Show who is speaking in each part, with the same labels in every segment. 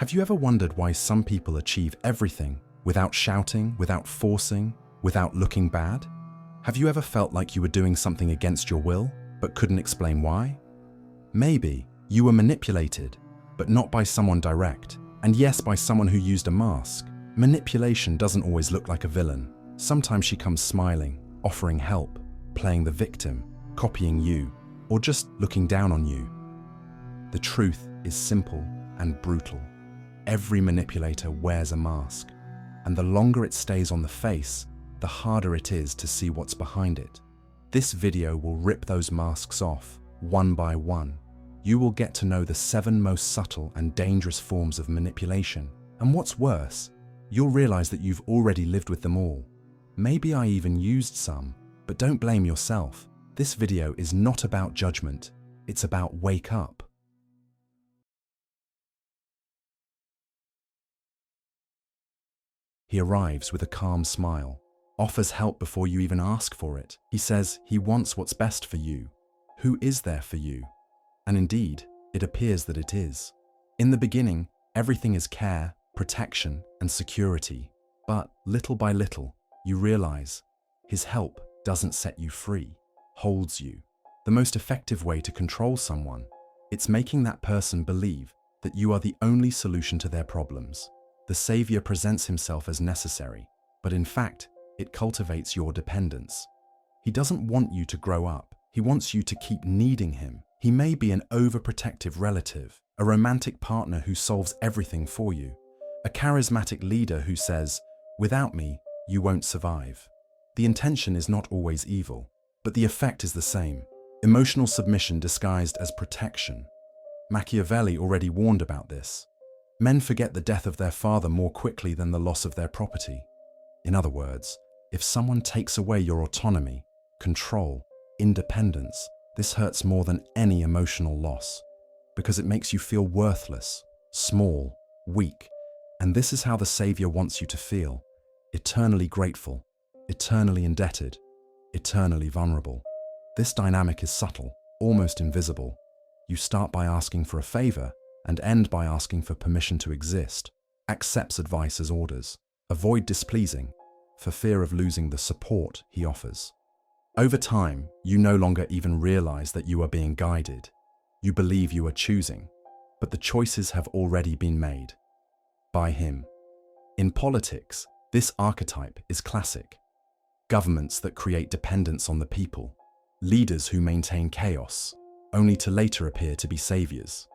Speaker 1: Have you ever wondered why some people achieve everything without shouting, without forcing, without looking bad? Have you ever felt like you were doing something against your will, but couldn't explain why? Maybe you were manipulated, but not by someone direct, and yes, by someone who used a mask. Manipulation doesn't always look like a villain. Sometimes she comes smiling, offering help, playing the victim, copying you, or just looking down on you. The truth is simple and brutal. Every manipulator wears a mask, and the longer it stays on the face, the harder it is to see what's behind it. This video will rip those masks off, one by one. You will get to know the 7 most subtle and dangerous forms of manipulation. And what's worse, you'll realize that you've already lived with them all. Maybe I even used some, but don't blame yourself. This video is not about judgment, it's about wake up. He arrives with a calm smile, offers help before you even ask for it. He says he wants what's best for you. Who is there for you? And indeed, it appears that it is. In the beginning, everything is care, protection, and security. But little by little, you realize his help doesn't set you free, holds you. The most effective way to control someone, it's making that person believe that you are the only solution to their problems. The savior presents himself as necessary, but in fact, it cultivates your dependence. He doesn't want you to grow up. He wants you to keep needing him. He may be an overprotective relative, a romantic partner who solves everything for you, a charismatic leader who says, "Without me, you won't survive." The intention is not always evil, but the effect is the same. Emotional submission disguised as protection. Machiavelli already warned about this. Men forget the death of their father more quickly than the loss of their property. In other words, if someone takes away your autonomy, control, independence, this hurts more than any emotional loss, because it makes you feel worthless, small, weak, and this is how the savior wants you to feel: eternally grateful, eternally indebted, eternally vulnerable. This dynamic is subtle, almost invisible. You start by asking for a favor and end by asking for permission to exist. Accepts advice as orders. Avoid displeasing, for fear of losing the support he offers. Over time, you no longer even realize that you are being guided. You believe you are choosing, but the choices have already been made by him. In politics, this archetype is classic. Governments that create dependence on the people, leaders who maintain chaos, only to later appear to be saviors,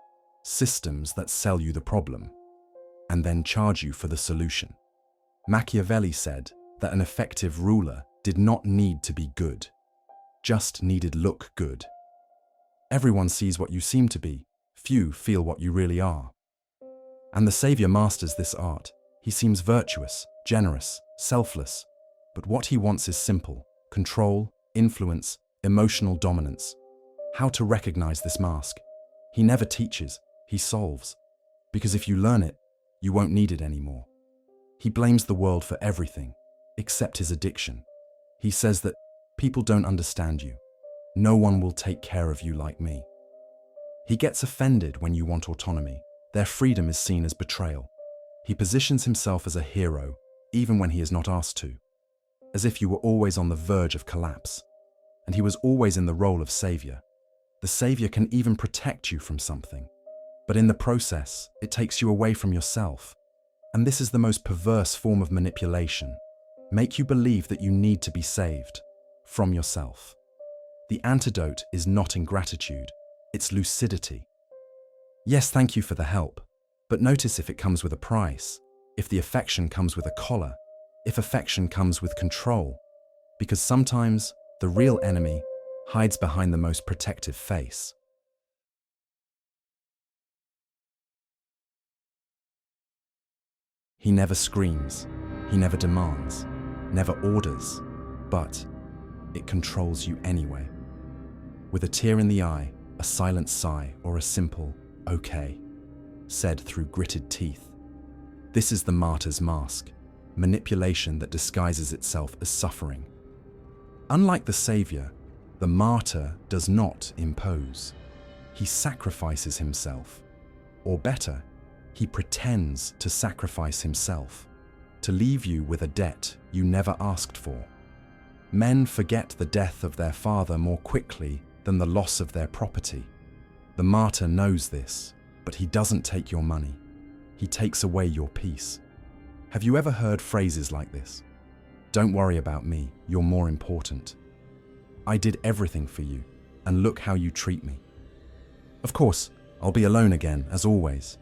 Speaker 1: systems that sell you the problem, and then charge you for the solution. Machiavelli said that an effective ruler did not need to be good, just needed look good. Everyone sees what you seem to be, few feel what you really are. And the savior masters this art. He seems virtuous, generous, selfless, but what he wants is simple: control, influence, emotional dominance. How to recognize this mask? He never teaches, he solves. Because if you learn it, you won't need it anymore. He blames the world for everything, except his addiction. He says that people don't understand you. No one will take care of you like me. He gets offended when you want autonomy. Their freedom is seen as betrayal. He positions himself as a hero, even when he is not asked to, as if you were always on the verge of collapse. And he was always in the role of savior. The savior can even protect you from something, but in the process, it takes you away from yourself. And this is the most perverse form of manipulation. Make you believe that you need to be saved from yourself. The antidote is not ingratitude, it's lucidity. Yes, thank you for the help, but notice if it comes with a price, if the affection comes with a collar, if affection comes with control, because sometimes the real enemy hides behind the most protective face. He never screams, he never demands, never orders, but it controls you anyway. With a tear in the eye, a silent sigh, or a simple "okay" said through gritted teeth. This is the martyr's mask, manipulation that disguises itself as suffering. Unlike the savior, the martyr does not impose. He sacrifices himself. Or better, He pretends to sacrifice himself, to leave you with a debt you never asked for. Men forget the death of their father more quickly than the loss of their property. The martyr knows this, but he doesn't take your money. He takes away your peace. Have you ever heard phrases like this? Don't worry about me, you're more important. I did everything for you, and look how you treat me. Of course, I'll be alone again, as always.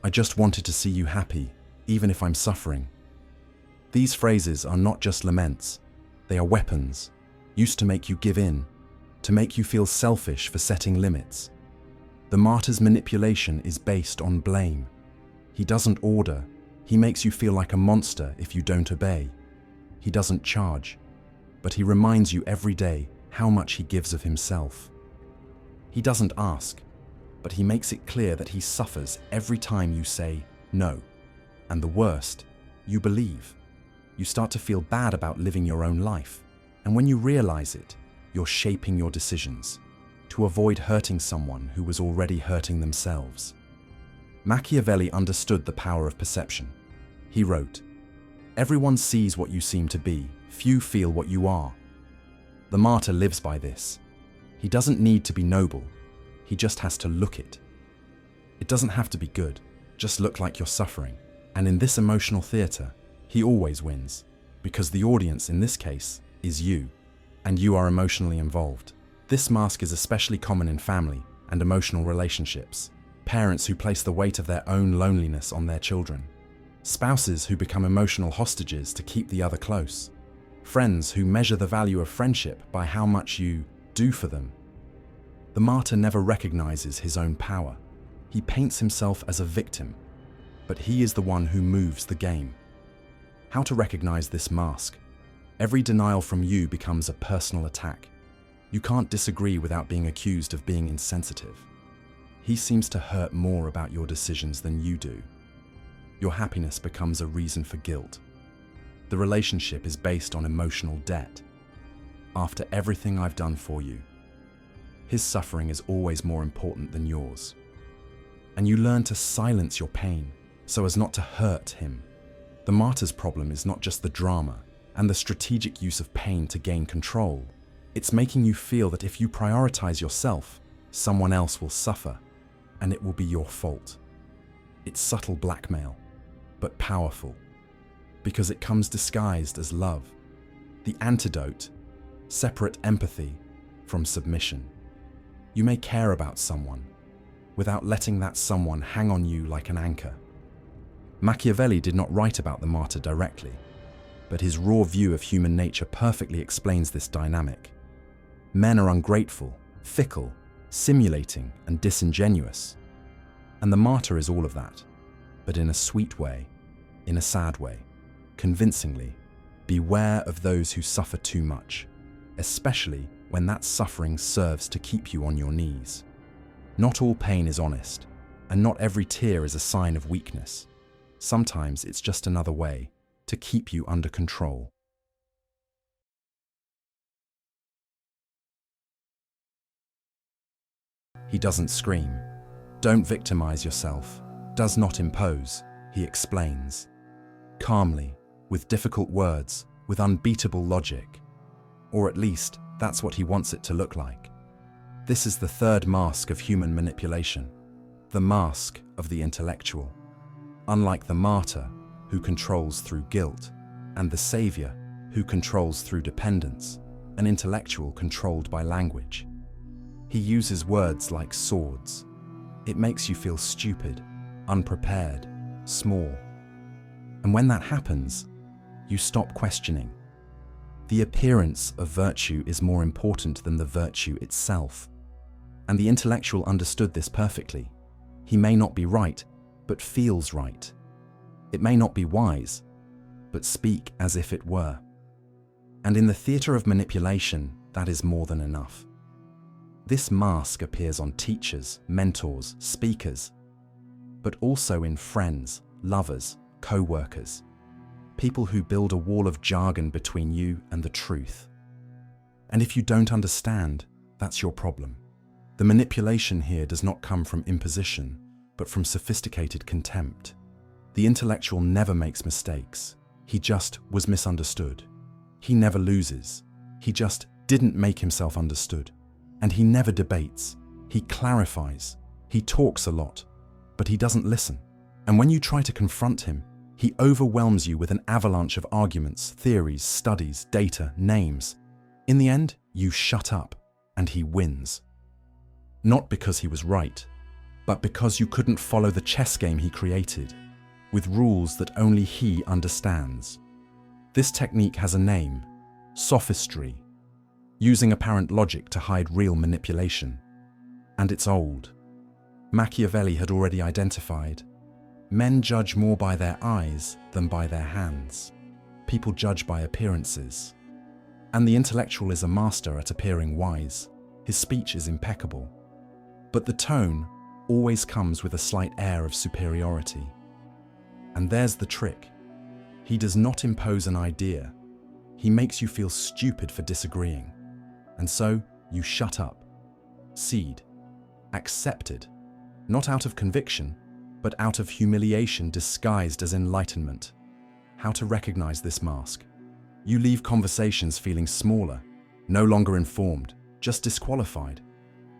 Speaker 1: I just wanted to see you happy, even if I'm suffering. These phrases are not just laments. They are weapons, used to make you give in, to make you feel selfish for setting limits. The martyr's manipulation is based on blame. He doesn't order. He makes you feel like a monster if you don't obey. He doesn't charge, but he reminds you every day how much he gives of himself. He doesn't ask, but he makes it clear that he suffers every time you say no. And the worst, you believe. You start to feel bad about living your own life. And when you realize it, you're shaping your decisions to avoid hurting someone who was already hurting themselves. Machiavelli understood the power of perception. He wrote, "Everyone sees what you seem to be, few feel what you are." The martyr lives by this. He doesn't need to be noble. He just has to look it. It doesn't have to be good, just look like you're suffering. And in this emotional theater, he always wins, because the audience in this case is you, and you are emotionally involved. This mask is especially common in family and emotional relationships. Parents who place the weight of their own loneliness on their children. Spouses who become emotional hostages to keep the other close. Friends who measure the value of friendship by how much you do for them. The martyr never recognizes his own power. He paints himself as a victim, but he is the one who moves the game. How to recognize this mask? Every denial from you becomes a personal attack. You can't disagree without being accused of being insensitive. He seems to hurt more about your decisions than you do. Your happiness becomes a reason for guilt. The relationship is based on emotional debt. After everything I've done for you, his suffering is always more important than yours. And you learn to silence your pain so as not to hurt him. The martyr's problem is not just the drama and the strategic use of pain to gain control. It's making you feel that if you prioritize yourself, someone else will suffer, and it will be your fault. It's subtle blackmail, but powerful, because it comes disguised as love. The antidote: separate empathy from submission. You may care about someone without letting that someone hang on you like an anchor. Machiavelli did not write about the martyr directly, but his raw view of human nature perfectly explains this dynamic. Men are ungrateful, fickle, simulating, and disingenuous. And the martyr is all of that, but in a sweet way, in a sad way, convincingly. Beware of those who suffer too much, especially when that suffering serves to keep you on your knees. Not all pain is honest, and not every tear is a sign of weakness. Sometimes it's just another way to keep you under control. He doesn't scream. Don't victimize yourself. Does not impose, he explains. Calmly, with difficult words, with unbeatable logic. Or at least, that's what he wants it to look like. This is the third mask of human manipulation, the mask of the intellectual. Unlike the martyr, who controls through guilt, and the savior, who controls through dependence, an intellectual controlled by language. He uses words like swords. It makes you feel stupid, unprepared, small. And when that happens, you stop questioning. The appearance of virtue is more important than the virtue itself. And the intellectual understood this perfectly. He may not be right, but feels right. It may not be wise, but speak as if it were. And in the theater of manipulation, that is more than enough. This mask appears on teachers, mentors, speakers, but also in friends, lovers, co-workers, people who build a wall of jargon between you and the truth. And if you don't understand, that's your problem. The manipulation here does not come from imposition, but from sophisticated contempt. The intellectual never makes mistakes. He just was misunderstood. He never loses. He just didn't make himself understood. And he never debates. He clarifies. He talks a lot, but he doesn't listen. And when you try to confront him, he overwhelms you with an avalanche of arguments, theories, studies, data, names. In the end, you shut up, and he wins. Not because he was right, but because you couldn't follow the chess game he created, with rules that only he understands. This technique has a name: sophistry, using apparent logic to hide real manipulation. And it's old. Machiavelli had already identified: men judge more by their eyes than by their hands. People judge by appearances. And the intellectual is a master at appearing wise. His speech is impeccable. But the tone always comes with a slight air of superiority. And there's the trick. He does not impose an idea. He makes you feel stupid for disagreeing. And so you shut up. Cede. Accepted. Not out of conviction, but out of humiliation disguised as enlightenment. How to recognize this mask? You leave conversations feeling smaller, no longer informed, just disqualified.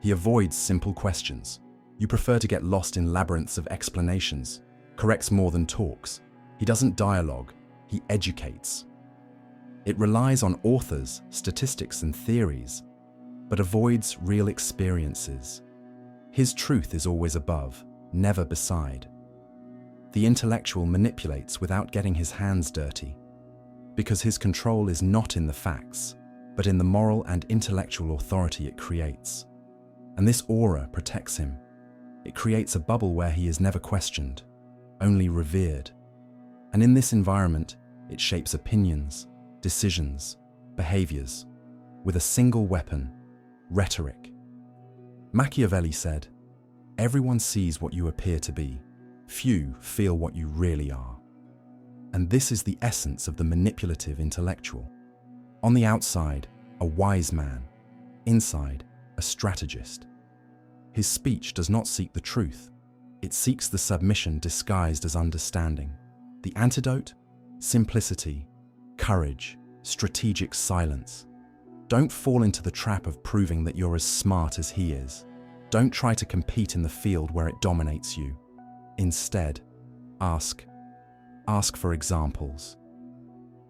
Speaker 1: He avoids simple questions. You prefer to get lost in labyrinths of explanations, corrects more than talks. He doesn't dialogue, he educates. It relies on authors, statistics, and theories, but avoids real experiences. His truth is always above, never beside. The intellectual manipulates without getting his hands dirty, because his control is not in the facts, but in the moral and intellectual authority it creates. And this aura protects him. It creates a bubble where he is never questioned, only revered. And in this environment, it shapes opinions, decisions, behaviors, with a single weapon: rhetoric. Machiavelli said, "Everyone sees what you appear to be. Few feel what you really are." And this is the essence of the manipulative intellectual. On the outside, a wise man. Inside, a strategist. His speech does not seek the truth. It seeks the submission disguised as understanding. The antidote? Simplicity, courage, strategic silence. Don't fall into the trap of proving that you're as smart as he is. Don't try to compete in the field where it dominates you. Instead, ask. Ask for examples.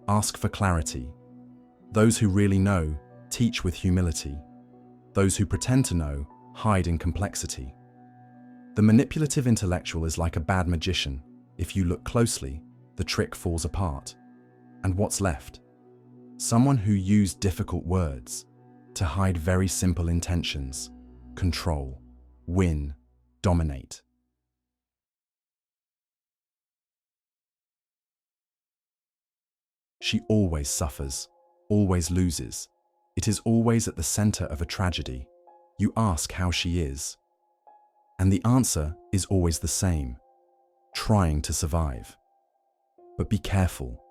Speaker 1: Ask for clarity. Those who really know teach with humility. Those who pretend to know hide in complexity. The manipulative intellectual is like a bad magician. If you look closely, the trick falls apart. And what's left? Someone who used difficult words to hide very simple intentions: control, win, dominate. She always suffers, always loses. It is always at the center of a tragedy. You ask how she is, and the answer is always the same: trying to survive. But be careful.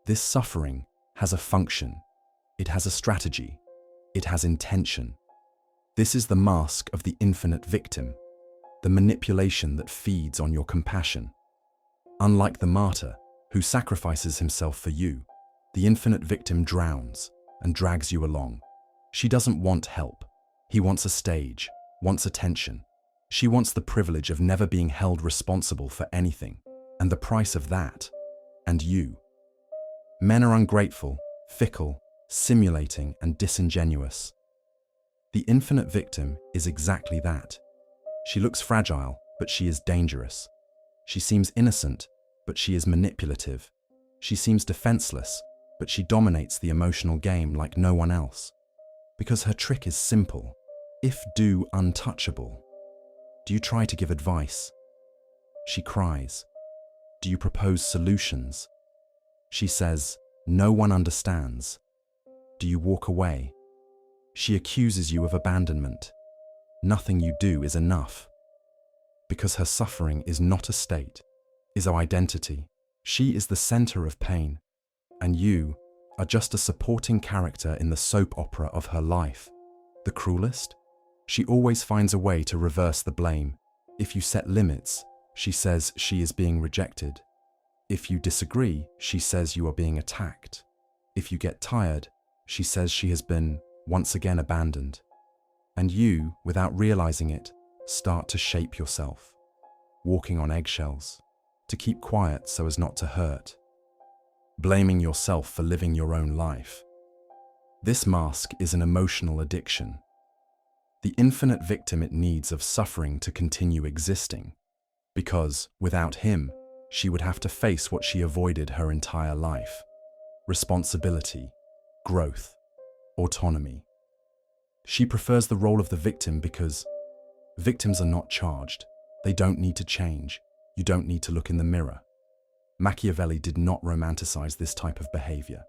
Speaker 1: This suffering has a function. It has a strategy. It has intention. This is the mask of the infinite victim, the manipulation that feeds on your compassion. Unlike the martyr, who sacrifices himself for you, the infinite victim drowns and drags you along. She doesn't want help. He wants a stage, wants attention. She wants the privilege of never being held responsible for anything, and the price of that, and you. Men are ungrateful, fickle, simulating, and disingenuous. The infinite victim is exactly that. She looks fragile, but she is dangerous. She seems innocent, but she is manipulative. She seems defenseless, but she dominates the emotional game like no one else. Because her trick is simple: if do untouchable. Do you try to give advice? She cries. Do you propose solutions? She says, no one understands. Do you walk away? She accuses you of abandonment. Nothing you do is enough. Because her suffering is not a state, is her identity. She is the center of pain, and you are just a supporting character in the soap opera of her life. The cruelest? She always finds a way to reverse the blame. If you set limits, she says she is being rejected. If you disagree, she says you are being attacked. If you get tired, she says she has been, once again, abandoned. And you, without realizing it, start to shape yourself, walking on eggshells, to keep quiet so as not to hurt, blaming yourself for living your own life. This mask is an emotional addiction, the infinite victim it needs of suffering to continue existing, because, without him, she would have to face what she avoided her entire life: responsibility, growth, autonomy. She prefers the role of the victim because victims are not charged. They don't need to change. You don't need to look in the mirror. Machiavelli did not romanticize this type of behavior.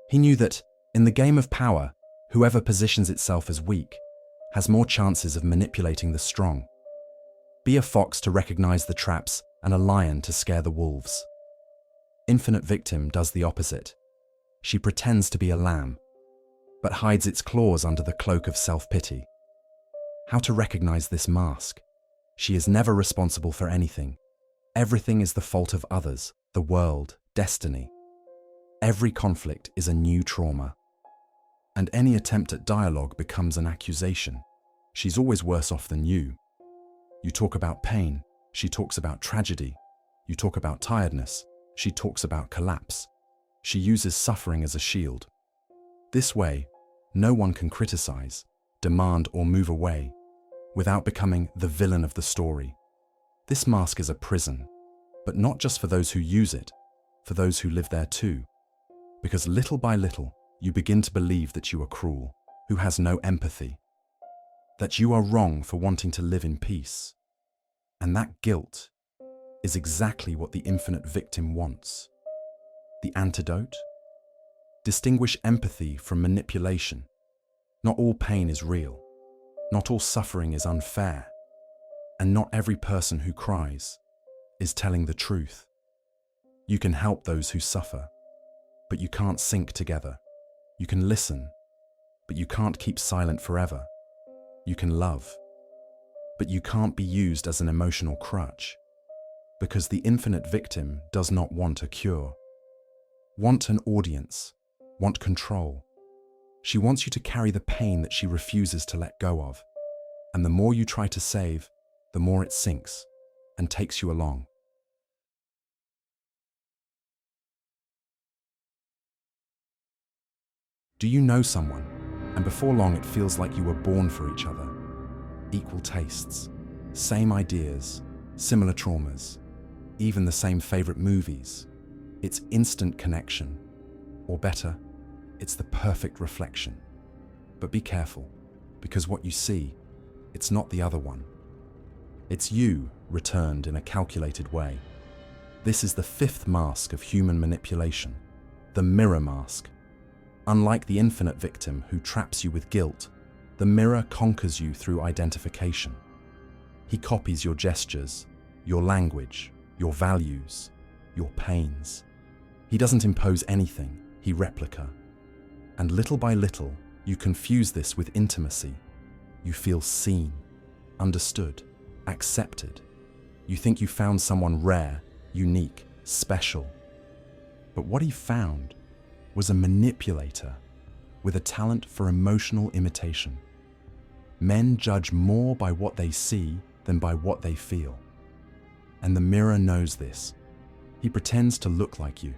Speaker 1: He knew that, in the game of power, whoever positions itself as weak has more chances of manipulating the strong. Be a fox to recognize the traps and a lion to scare the wolves. Infinite victim does the opposite. She pretends to be a lamb, but hides its claws under the cloak of self-pity. How to recognize this mask? She is never responsible for anything. Everything is the fault of others, the world, destiny. Every conflict is a new trauma. And any attempt at dialogue becomes an accusation. She's always worse off than you. You talk about pain, she talks about tragedy. You talk about tiredness, she talks about collapse. She uses suffering as a shield. This way, no one can criticize, demand, or move away without becoming the villain of the story. This mask is a prison, but not just for those who use it, for those who live there too. Because little by little, you begin to believe that you are cruel, who has no empathy, that you are wrong for wanting to live in peace. And that guilt is exactly what the infinite victim wants. The antidote? Distinguish empathy from manipulation. Not all pain is real. Not all suffering is unfair. And not every person who cries is telling the truth. You can help those who suffer, but you can't sink together. You can listen, but you can't keep silent forever. You can love, but you can't be used as an emotional crutch. Because the infinite victim does not want a cure. Want an audience, want control. She wants you to carry the pain that she refuses to let go of. And the more you try to save, the more it sinks and takes you along. Do you know someone, and before long it feels like you were born for each other? Equal tastes, same ideas, similar traumas, even the same favorite movies. It's instant connection. Or better, it's the perfect reflection. But be careful, because what you see, it's not the other one. It's you returned in a calculated way. This is the fifth mask of human manipulation, the mirror mask. Unlike the infinite victim who traps you with guilt, the mirror conquers you through identification. He copies your gestures, your language, your values, your pains. He doesn't impose anything, he replica. And little by little, you confuse this with intimacy. You feel seen, understood, accepted. You think you found someone rare, unique, special. But what he found was a manipulator with a talent for emotional imitation. Men judge more by what they see than by what they feel. And the mirror knows this. He pretends to look like you,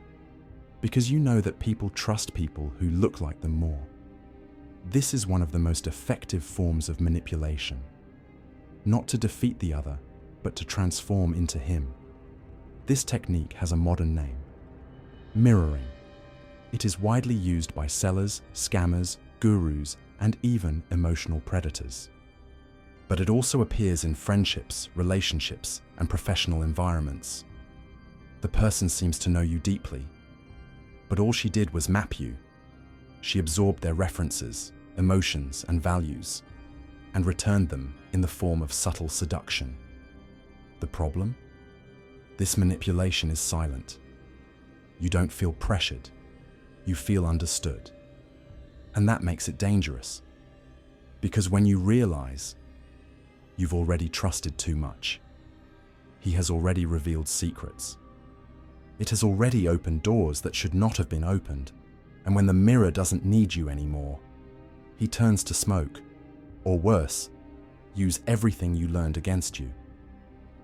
Speaker 1: because you know that people trust people who look like them more. This is one of the most effective forms of manipulation. Not to defeat the other, but to transform into him. This technique has a modern name: mirroring. It is widely used by sellers, scammers, gurus, and even emotional predators. But it also appears in friendships, relationships, and professional environments. The person seems to know you deeply, but all she did was map you. She absorbed their references, emotions, and values, and returned them in the form of subtle seduction. The problem? This manipulation is silent. You don't feel pressured. You feel understood. And that makes it dangerous. Because when you realize, you've already trusted too much. He has already revealed secrets. It has already opened doors that should not have been opened, and when the mirror doesn't need you anymore, he turns to smoke, or worse, use everything you learned against you.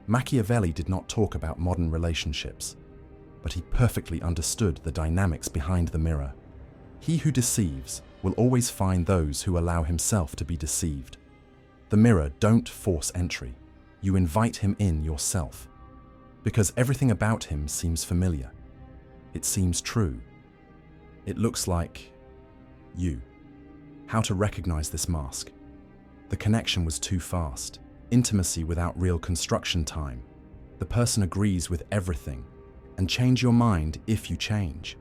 Speaker 1: Machiavelli did not talk about modern relationships, but he perfectly understood the dynamics behind the mirror. He who deceives will always find those who allow himself to be deceived. The mirror don't force entry. You invite him in yourself, because everything about him seems familiar. It seems true. It looks like you. How to recognize this mask? The connection was too fast. Intimacy without real construction time. The person agrees with everything, and change your mind if you change.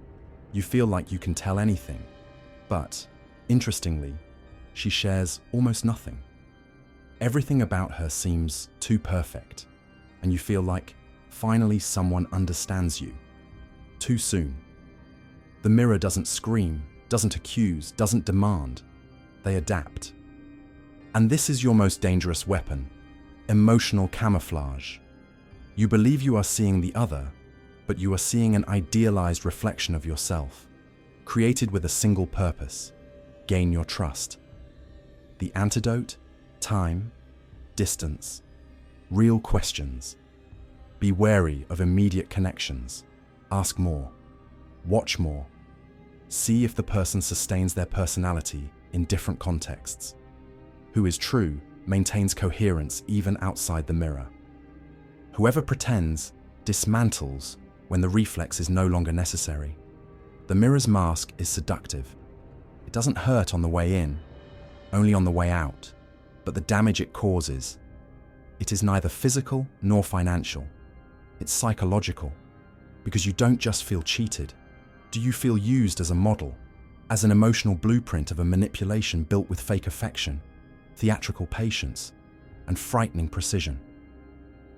Speaker 1: You feel like you can tell anything, but, interestingly, she shares almost nothing. Everything about her seems too perfect, and you feel like finally someone understands you. Too soon. The mirror doesn't scream, doesn't accuse, doesn't demand. They adapt. And this is your most dangerous weapon, emotional camouflage. You believe you are seeing the other, but you are seeing an idealized reflection of yourself, created with a single purpose: gain your trust. The antidote? Time, distance, real questions. Be wary of immediate connections. Ask more. Watch more. See if the person sustains their personality in different contexts. Who is true maintains coherence even outside the mirror. Whoever pretends dismantles when the reflex is no longer necessary. The mirror's mask is seductive. It doesn't hurt on the way in, only on the way out. But the damage it causes, it is neither physical nor financial. It's psychological, because you don't just feel cheated. Do you feel used as a model, as an emotional blueprint of a manipulation built with fake affection, theatrical patience, and frightening precision?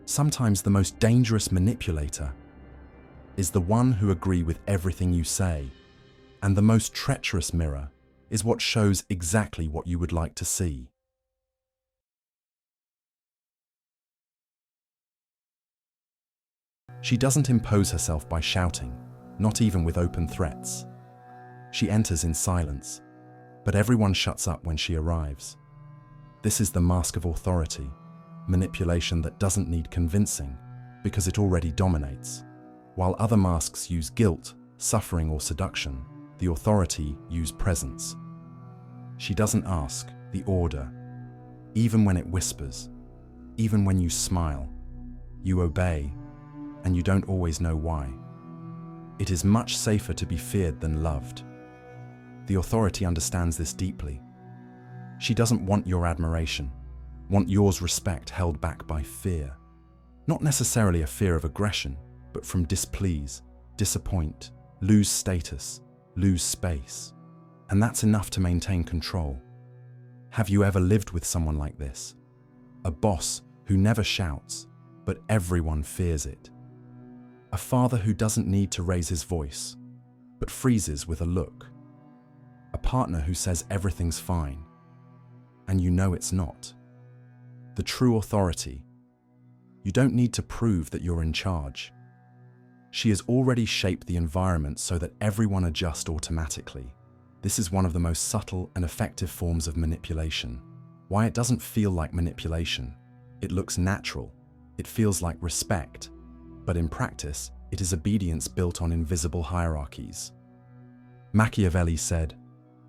Speaker 1: Sometimes the most dangerous manipulator is the one who agrees with everything you say, and the most treacherous mirror is what shows exactly what you would like to see. She doesn't impose herself by shouting, not even with open threats. She enters in silence, but everyone shuts up when she arrives. This is the mask of authority, manipulation that doesn't need convincing because it already dominates. While other masks use guilt, suffering, or seduction, the authority uses presence. She doesn't ask, the order. Even when it whispers, even when you smile, you obey, and you don't always know why. It is much safer to be feared than loved. The authority understands this deeply. She doesn't want your admiration, want yours respect held back by fear. Not necessarily a fear of aggression, but from displease, disappoint, lose status, lose space. And that's enough to maintain control. Have you ever lived with someone like this? A boss who never shouts, but everyone fears it. A father who doesn't need to raise his voice, but freezes with a look. A partner who says everything's fine, and you know it's not. The true authority. You don't need to prove that you're in charge. She has already shaped the environment so that everyone adjusts automatically. This is one of the most subtle and effective forms of manipulation. Why it doesn't feel like manipulation. It looks natural. It feels like respect. But in practice, it is obedience built on invisible hierarchies. Machiavelli said,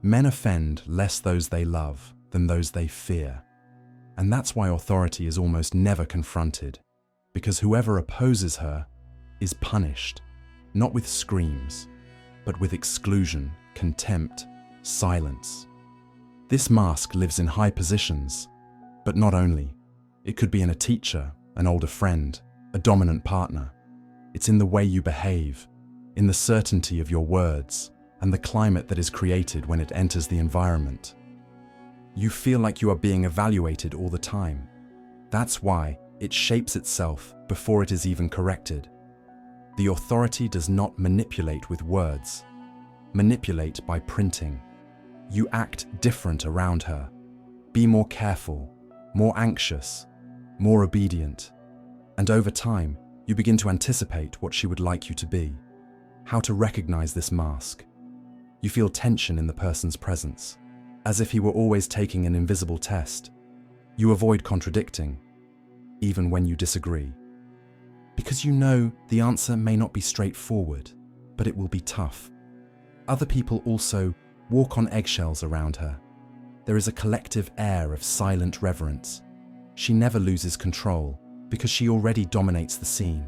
Speaker 1: "Men offend less those they love than those they fear." And that's why authority is almost never confronted, because whoever opposes her is punished, not with screams, but with exclusion, contempt, silence. This mask lives in high positions, but not only. It could be in a teacher, an older friend, a dominant partner. It's in the way you behave, in the certainty of your words, and the climate that is created when it enters the environment. You feel like you are being evaluated all the time. That's why it shapes itself before it is even corrected. The authority does not manipulate with words. Manipulate by printing. You act different around her. Be more careful, more anxious, more obedient, and over time, you begin to anticipate what she would like you to be. How to recognize this mask? You feel tension in the person's presence, as if he were always taking an invisible test. You avoid contradicting, even when you disagree, because you know the answer may not be straightforward, but it will be tough. Other people also walk on eggshells around her. There is a collective air of silent reverence. She never loses control because she already dominates the scene.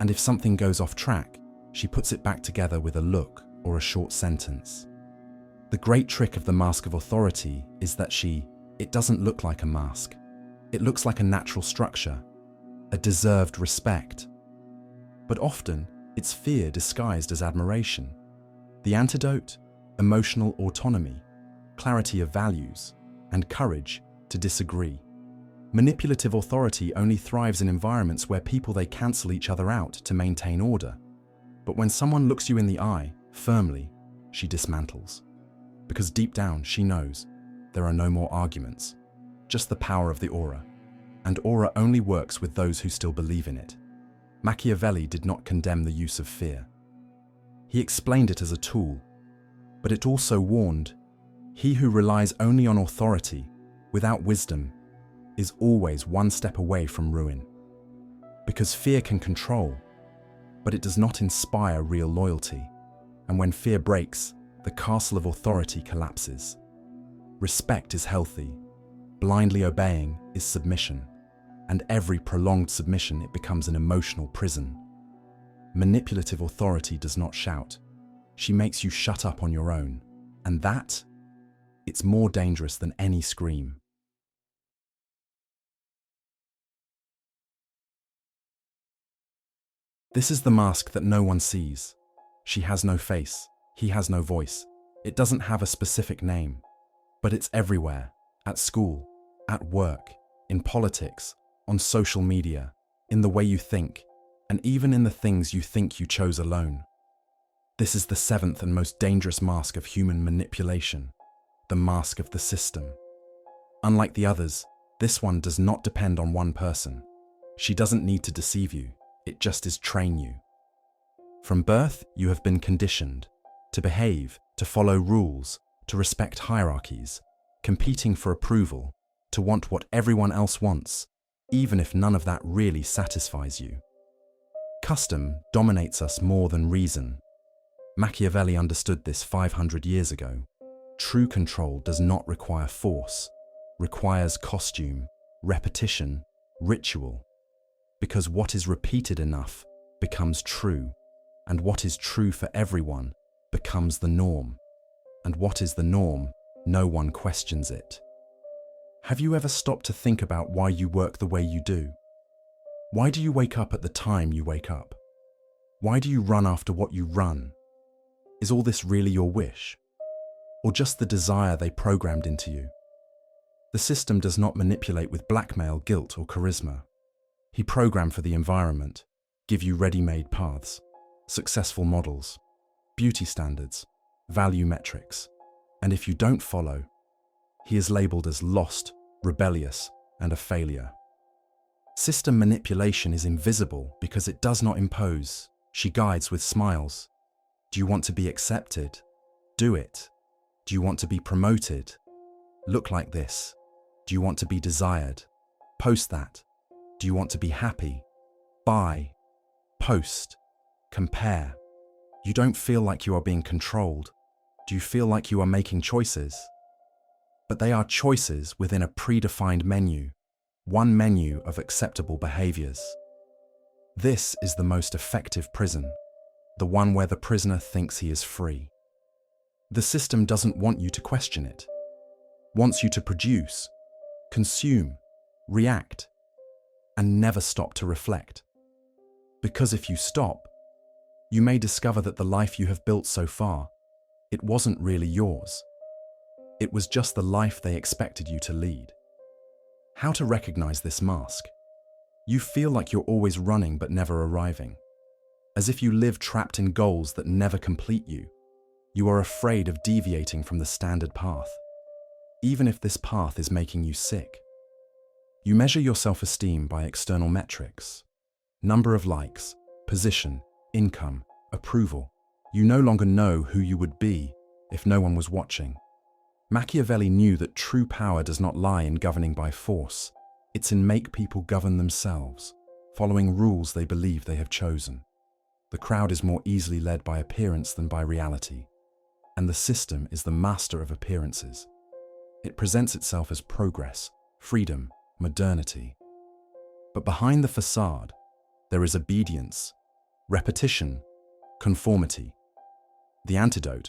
Speaker 1: And if something goes off track, she puts it back together with a look or a short sentence. The great trick of the mask of authority is that it doesn't look like a mask. It looks like a natural structure, a deserved respect. But often, it's fear disguised as admiration. The antidote? Emotional autonomy, clarity of values, and courage to disagree. Manipulative authority only thrives in environments where they cancel each other out to maintain order. But when someone looks you in the eye, firmly, she dismantles. Because deep down, she knows there are no more arguments, just the power of the aura. And aura only works with those who still believe in it. Machiavelli did not condemn the use of fear. He explained it as a tool, but it also warned, he who relies only on authority, without wisdom, is always one step away from ruin. Because fear can control, but it does not inspire real loyalty. And when fear breaks, the castle of authority collapses. Respect is healthy. Blindly obeying is submission. And every prolonged submission, it becomes an emotional prison. Manipulative authority does not shout. She makes you shut up on your own. And it's more dangerous than any scream. This is the mask that no one sees. She has no face. He has no voice. It doesn't have a specific name. But it's everywhere. At school, at work, in politics, on social media, in the way you think, and even in the things you think you chose alone. This is the seventh and most dangerous mask of human manipulation, the mask of the system. Unlike the others, this one does not depend on one person. She doesn't need to deceive you, it just is train you. From birth, you have been conditioned to behave, to follow rules, to respect hierarchies, competing for approval, to want what everyone else wants, even if none of that really satisfies you. Custom dominates us more than reason. Machiavelli understood this 500 years ago. True control does not require force, requires costume, repetition, ritual. Because what is repeated enough becomes true, and what is true for everyone becomes the norm. And what is the norm, no one questions it. Have you ever stopped to think about why you work the way you do? Why do you wake up at the time you wake up? Why do you run after what you run? Is all this really your wish? Or just the desire they programmed into you? The system does not manipulate with blackmail, guilt, or charisma. He programmed for the environment, give you ready-made paths, successful models, beauty standards, value metrics, and if you don't follow, he is labeled as lost, rebellious, and a failure. System manipulation is invisible because it does not impose. She guides with smiles. Do you want to be accepted? Do it. Do you want to be promoted? Look like this. Do you want to be desired? Post that. Do you want to be happy? Buy. Post. Compare. You don't feel like you are being controlled. Do you feel like you are making choices? But they are choices within a predefined menu, one menu of acceptable behaviors. This is the most effective prison, the one where the prisoner thinks he is free. The system doesn't want you to question it, wants you to produce, consume, react, and never stop to reflect. Because if you stop, you may discover that the life you have built so far, it wasn't really yours. It was just the life they expected you to lead. How to recognize this mask? You feel like you're always running but never arriving. As if you live trapped in goals that never complete you. You are afraid of deviating from the standard path, even if this path is making you sick. You measure your self-esteem by external metrics. Number of likes, position, income, approval. You no longer know who you would be if no one was watching. Machiavelli knew that true power does not lie in governing by force. It's in make people govern themselves, following rules they believe they have chosen. The crowd is more easily led by appearance than by reality, and the system is the master of appearances. It presents itself as progress, freedom, modernity. But behind the facade, there is obedience, repetition, conformity. The antidote: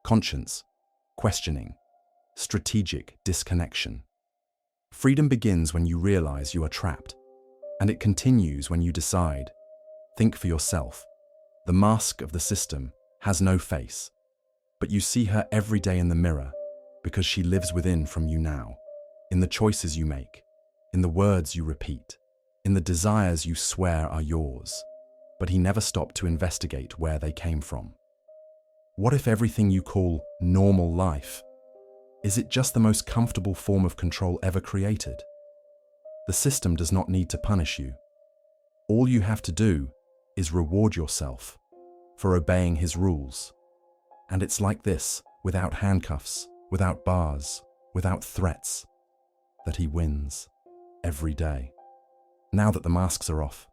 Speaker 1: conscience, questioning, strategic disconnection. Freedom begins when you realize you are trapped, and it continues when you decide. Think for yourself. The mask of the system has no face, but you see her every day in the mirror because she lives within from you now, in the choices you make, in the words you repeat, in the desires you swear are yours. But he never stopped to investigate where they came from. What if everything you call normal life, is it just the most comfortable form of control ever created? The system does not need to punish you. All you have to do is reward yourself for obeying his rules. And it's like this, without handcuffs, without bars, without threats, that he wins every day. Now that the masks are off,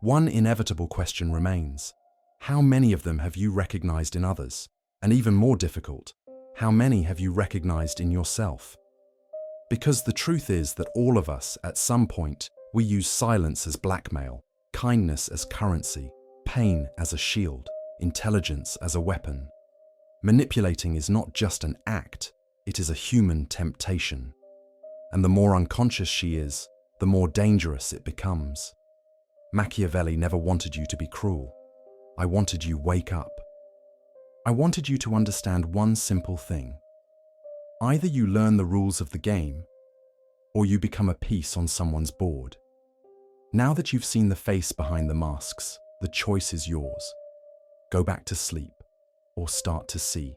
Speaker 1: one inevitable question remains. How many of them have you recognized in others? And even more difficult, how many have you recognized in yourself? Because the truth is that all of us, at some point, we use silence as blackmail, kindness as currency, pain as a shield, intelligence as a weapon. Manipulating is not just an act, it is a human temptation. And the more unconscious she is, the more dangerous it becomes. Machiavelli never wanted you to be cruel. I wanted you to wake up. I wanted you to understand one simple thing. Either you learn the rules of the game, or you become a piece on someone's board. Now that you've seen the face behind the masks, the choice is yours. Go back to sleep, or start to see.